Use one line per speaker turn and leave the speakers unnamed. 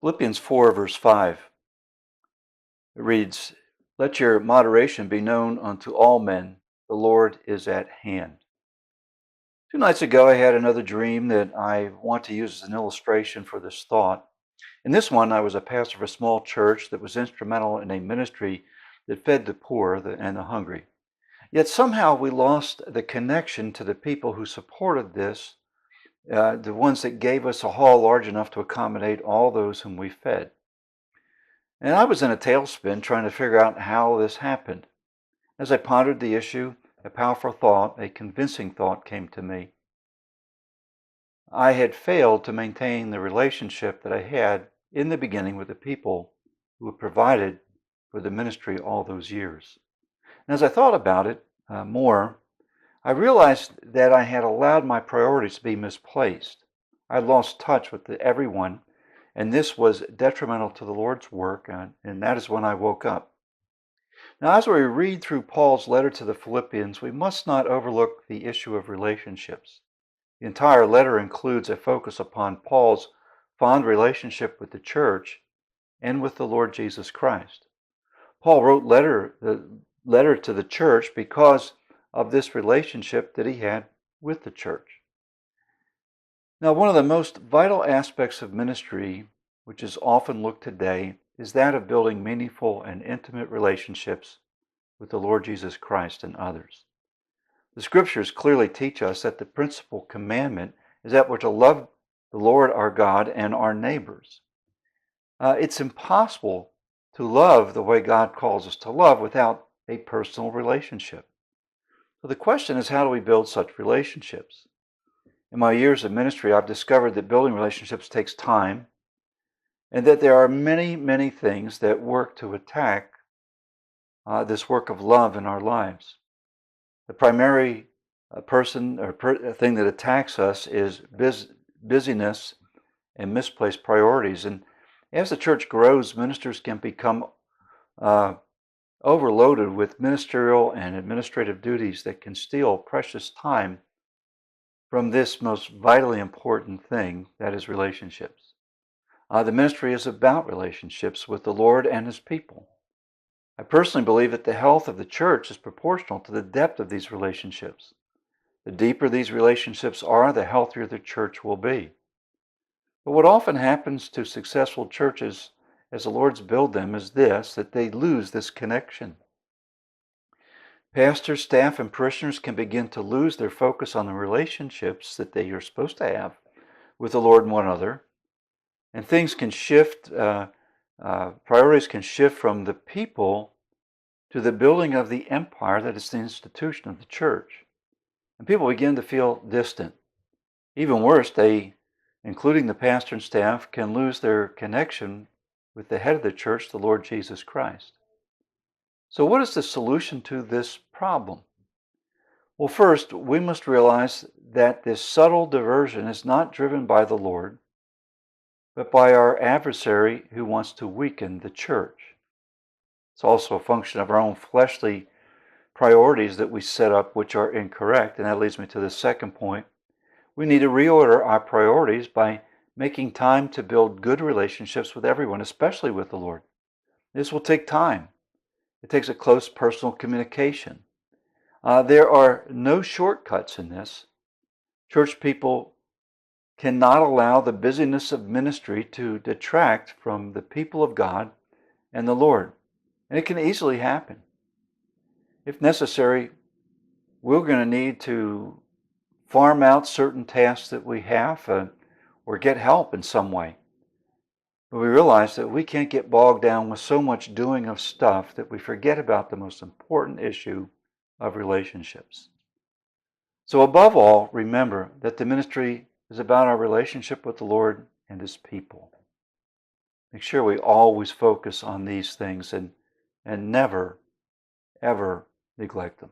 Philippians 4, verse 5, it reads, "Let your moderation be known unto all men. The Lord is at hand." 2 nights ago, I had another dream that I want to use as an illustration for this thought. In this one, I was a pastor of a small church that was instrumental in a ministry that fed the poor and the hungry. Yet somehow we lost the connection to the people who supported this, the ones that gave us a hall large enough to accommodate all those whom we fed. And I was in a tailspin trying to figure out how this happened. As I pondered the issue, a powerful thought, a convincing thought came to me. I had failed to maintain the relationship that I had in the beginning with the people who had provided for the ministry all those years. And as I thought about it more, I realized that I had allowed my priorities to be misplaced. I lost touch with everyone, and this was detrimental to the Lord's work, and that is when I woke up. Now, as we read through Paul's letter to the Philippians, we must not overlook the issue of relationships. The entire letter includes a focus upon Paul's fond relationship with the church and with the Lord Jesus Christ. Paul wrote the letter to the church because of this relationship that he had with the church. Now, one of the most vital aspects of ministry, which is often looked today, is that of building meaningful and intimate relationships with the Lord Jesus Christ and others. The scriptures clearly teach us that the principal commandment is that we're to love the Lord our God and our neighbors. It's impossible to love the way God calls us to love without a personal relationship. So the question is, how do we build such relationships? In my years of ministry, I've discovered that building relationships takes time, and that there are many, many things that work to attack this work of love in our lives. The primary thing that attacks us is busyness and misplaced priorities. And as the church grows, ministers can become overloaded with ministerial and administrative duties that can steal precious time from this most vitally important thing, that is relationships. The ministry is about relationships with the Lord and His people. I personally believe that the health of the church is proportional to the depth of these relationships. The deeper these relationships are, the healthier the church will be. But what often happens to successful churches as the Lord's build them is this, that they lose this connection. Pastors, staff, and parishioners can begin to lose their focus on the relationships that they are supposed to have with the Lord and one another, and things can shift. Priorities can shift from the people to the building of the empire that is the institution of the church. And people begin to feel distant. Even worse, they, including the pastor and staff, can lose their connection with the head of the church, the Lord Jesus Christ. So what is the solution to this problem? Well, first, we must realize that this subtle diversion is not driven by the Lord, but by our adversary who wants to weaken the church. It's also a function of our own fleshly priorities that we set up, which are incorrect. And that leads me to the second point. We need to reorder our priorities by making time to build good relationships with everyone, especially with the Lord. This will take time. It takes a close personal communication. There are no shortcuts in this. Church people cannot allow the busyness of ministry to detract from the people of God and the Lord. And it can easily happen. If necessary, we're going to need to farm out certain tasks that we have or get help in some way. But we realize that we can't get bogged down with so much doing of stuff that we forget about the most important issue of relationships. So above all, remember that the ministry is about our relationship with the Lord and His people. Make sure we always focus on these things and never, ever neglect them.